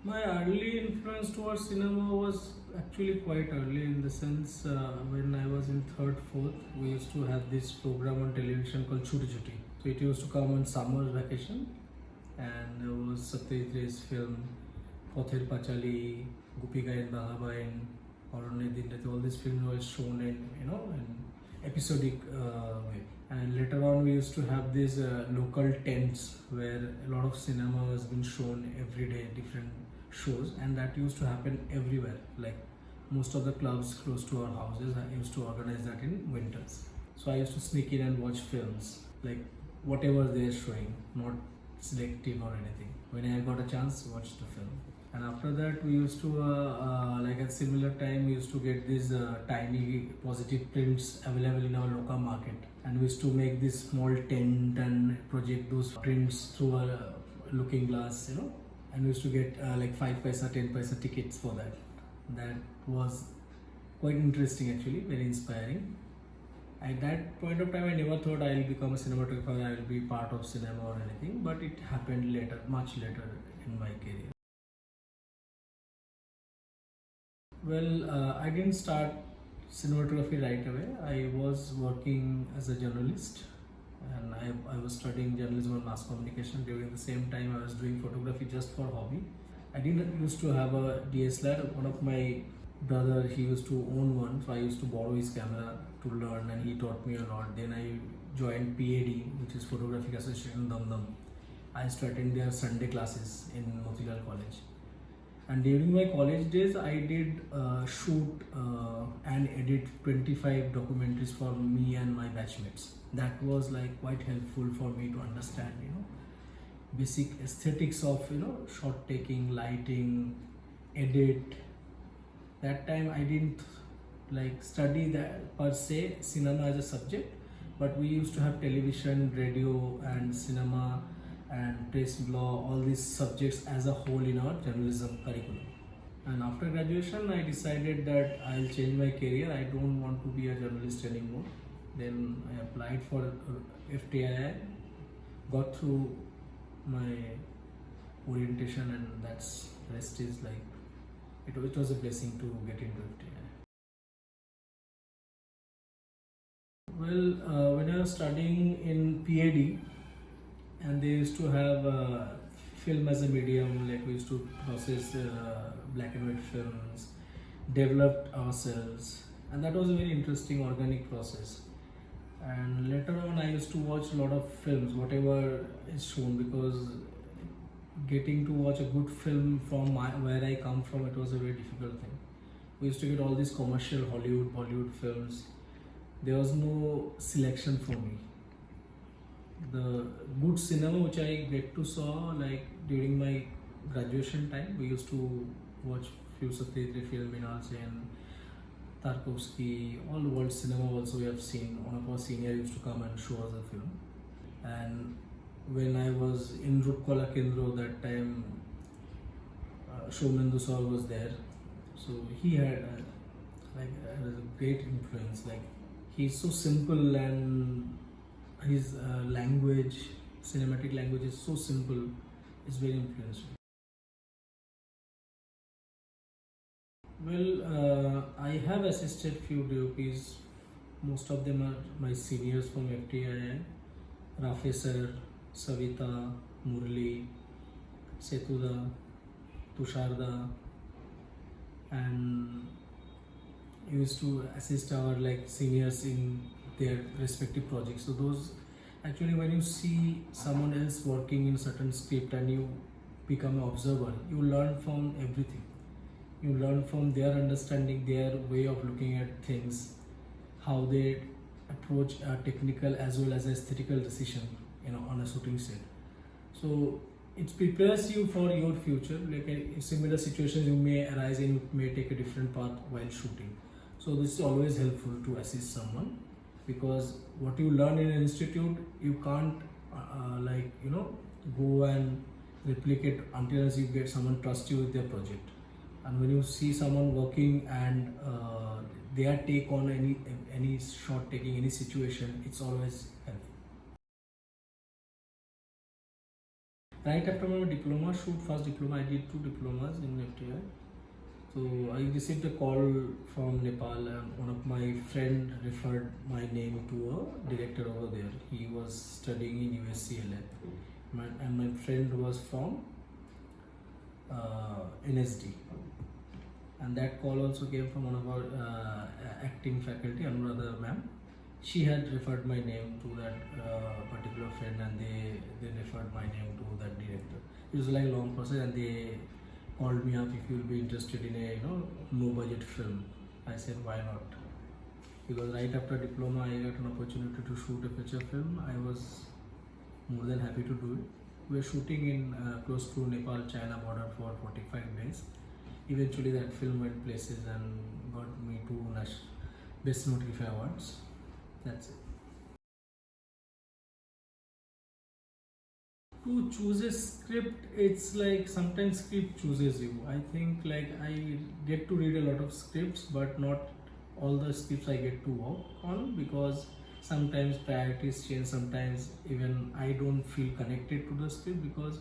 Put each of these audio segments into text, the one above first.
My early influence towards cinema was actually quite early in the sense when I was in third, fourth, we used to have this program on television called Chuti Chuti. So it used to come on summer vacation, and there was Satyajit Ray's film, Pother Pachali, Gopika and Bahabain, Aranya Dindate. All these films were shown in episodic way. And later on, we used to have these local tents where a lot of cinema has been shown every day, different shows, and that used to happen everywhere. Like most of the clubs close to our houses, I used to organize that in winters. So I used to sneak in and watch films, like whatever they're showing, not selective or anything. When I got a chance, watch the film. And after that, we used to like at similar time, we used to get these tiny positive prints available in our local market, and we used to make this small tent and project those prints through a looking glass, and we used to get like 5 paisa, 10 paisa tickets for that. That was quite interesting, actually, very inspiring. At that point of time, I never thought I'll become a cinematographer, I'll be part of cinema or anything, but it happened later, much later in my career. Well, I didn't start cinematography right away. I was working as a journalist, and I was studying journalism and mass communication. During the same time, I was doing photography just for hobby. I didn't used to have a DSLR. One of my brother, he used to own one, so I used to borrow his camera to learn, and he taught me a lot. Then I joined PAD, which is Photographic Association Dum Dum. I used to attend their Sunday classes in Motilal College. And during my college days, I did shoot and edit 25 documentaries for me and my batchmates. That was like quite helpful for me to understand, basic aesthetics of, shot taking, lighting, edit. That time I didn't like study that per se cinema as a subject, but we used to have television, radio, and cinema and press law, all these subjects as a whole in our journalism curriculum. And after graduation, I decided that I'll change my career. I don't want to be a journalist anymore. Then I applied for FTII, got through my orientation, and that's rest is like it was a blessing to get into FTII. Well, when I was studying in PAD, and they used to have film as a medium, like we used to process black and white films, developed ourselves, and that was a very interesting organic process. And later on, I used to watch a lot of films, whatever is shown, because getting to watch a good film from where I come from, it was a very difficult thing. We used to get all these commercial Hollywood, Bollywood films. There was no selection for me. The good cinema which I get to saw, like during my graduation time, we used to watch few Satyajit Ray film in and Tarkovsky, all world cinema also we have seen. One of our senior used to come and show us a film. And when I was in Rupkala Kendro, that time Shomendu Sir was there, so he had a great influence. Like he's so simple, and his language, cinematic language is so simple, it's very influential. Well, I have assisted few DOPs. Most of them are my seniors from FTII. Rafe Sir, Savita, Murli, Setuda, Tusharda, and used to assist our like seniors in their respective projects. So those actually, when you see someone else working in certain script and you become an observer, you learn from everything. You learn from their understanding, their way of looking at things, how they approach a technical as well as aesthetical decision, on a shooting set. So it prepares you for your future. Like in similar situations, you may arise and you may take a different path while shooting. So this is always helpful to assist someone, because what you learn in an institute, you can't go and replicate until as you get someone trust you with their project. And when you see someone working and their take on any shot taking, any situation, it's always helpful. Right after my diploma shoot, first diploma, I did two diplomas in FTI. So I received a call from Nepal, and one of my friend referred my name to a director over there. He was studying in USCLA, and my friend was from NSD. And that call also came from one of our acting faculty, Anuradha ma'am. She had referred my name to that particular friend, and they referred my name to that director. It was like a long process, and they called me up if you will be interested in a no budget film. I said why not, because right after diploma I got an opportunity to shoot a feature film. I was more than happy to do it. We were shooting in close to Nepal-China border for 45 days. Eventually that film went places and got me two Best Cinematographer awards. That's it. To choose a script, it's like sometimes script chooses you. I think like I get to read a lot of scripts, but not all the scripts I get to work on, because sometimes priorities change. Sometimes even I don't feel connected to the script, because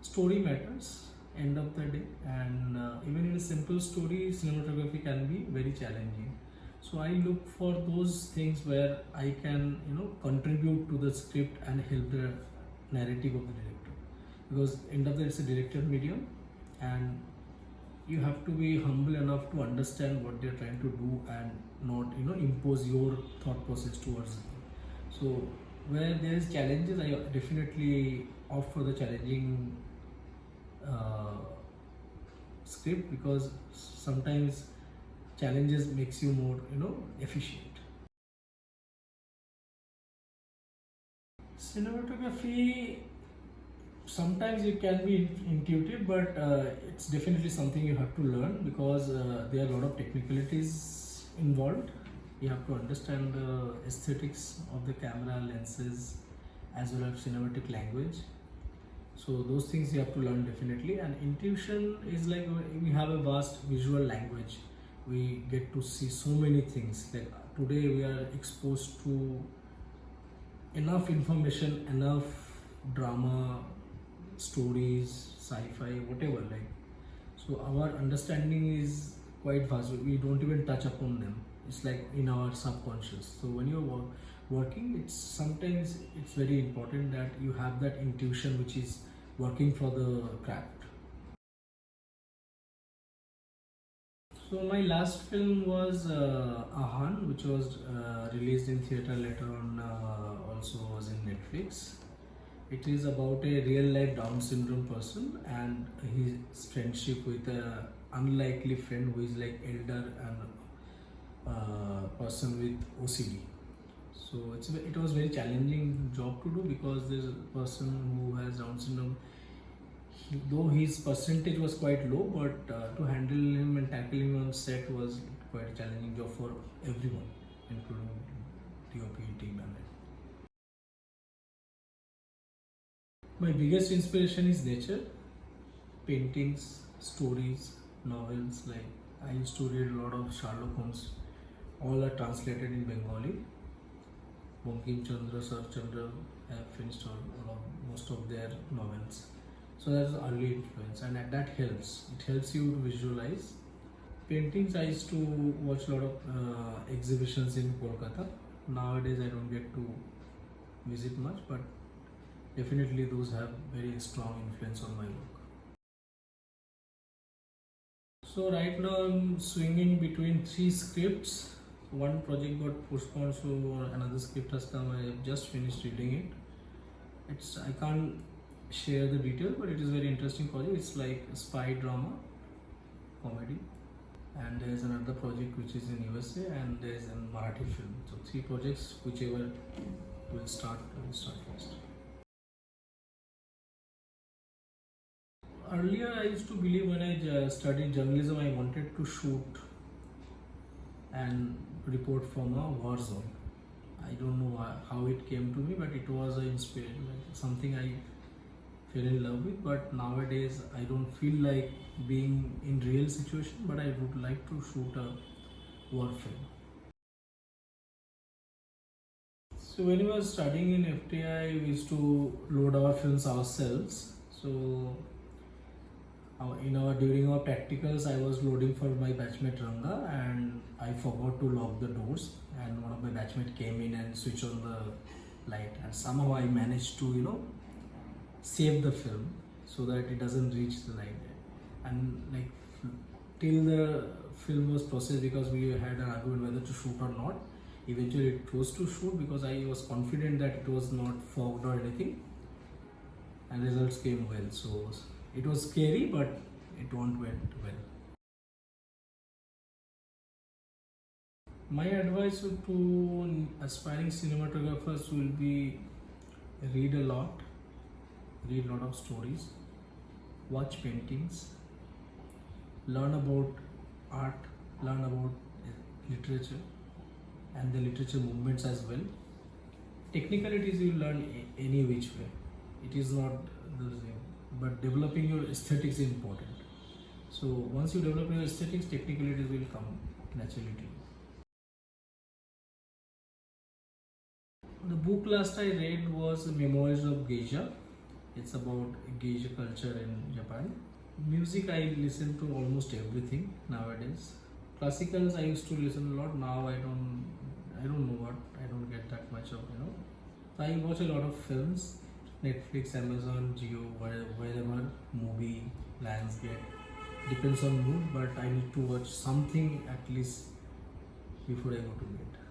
story matters end of the day, and even in a simple story, cinematography can be very challenging. So I look for those things where I can contribute to the script and help the narrative of the director, because end of the day it's a director medium, and you have to be humble enough to understand what they're trying to do and not impose your thought process towards it. So where there is challenges, I definitely opt for the challenging script, because sometimes challenges makes you more efficient. Cinematography, sometimes it can be intuitive, but it's definitely something you have to learn, because there are a lot of technicalities involved. You have to understand the aesthetics of the camera, lenses, as well as cinematic language. So those things you have to learn definitely. And intuition is like we have a vast visual language. We get to see so many things. Like today we are exposed to enough information, enough drama, stories, sci-fi, whatever. Like, so our understanding is quite vast. We don't even touch upon them. It's like in our subconscious. So when you're working, sometimes it's very important that you have that intuition which is working for the craft. So my last film was Ahaan, which was released in theater later on. Also was in Netflix. It is about a real life Down syndrome person and his friendship with a unlikely friend who is like elder and person with OCD. So it was very challenging job to do, because this person who has Down syndrome, though his percentage was quite low, but to handle him and tackle him on set was quite a challenging job for everyone, including DOP team and it. My biggest inspiration is nature, paintings, stories, novels. Like I used to read a lot of Sherlock Holmes. All are translated in Bengali. Bankim Chandra, Sir Chandra have finished most of their novels. So that's early influence, and that helps. It helps you to visualize. Paintings, I used to watch a lot of exhibitions in Kolkata. Nowadays I don't get to visit much, but definitely those have very strong influence on my work. So right now I'm swinging between 3 scripts. One project got postponed, so another script has come. I have just finished reading it. I can't share the detail, but it is a very interesting project. It's like a spy drama, comedy, and there is another project which is in USA, and there is a Marathi film. So 3 projects, whichever will start first. Earlier I used to believe, when I studied journalism, I wanted to shoot and report from a war zone. I don't know how it came to me, but it was something I fell in love with. But nowadays I don't feel like being in real situation, but I would like to shoot a war film. So when we were studying in FTI, we used to load our films ourselves. So during our practicals, I was loading for my batchmate Ranga, and I forgot to lock the doors. And one of my batchmate came in and switched on the light, and somehow I managed to save the film so that it doesn't reach the light. And like till the film was processed, because we had an argument whether to shoot or not. Eventually, it was to shoot because I was confident that it was not fogged or anything, and results came well. So it was scary, but it went well. My advice to aspiring cinematographers will be read a lot, read a lot of stories, watch paintings, learn about art, learn about literature and the literature movements as well. Technicalities you learn any which way. It is not the same, but developing your aesthetics is important. So once you develop your aesthetics, technicalities will come naturally to you. The book last I read was Memoirs of Geisha. It's about geisha culture in Japan. Music, I listen to almost everything nowadays. Classicals I used to listen a lot. Now I don't know what. I don't get that much of. I watch a lot of films. Netflix, Amazon, Jio, wherever movie lands get. Depends on mood, but I need to watch something at least before I go to bed.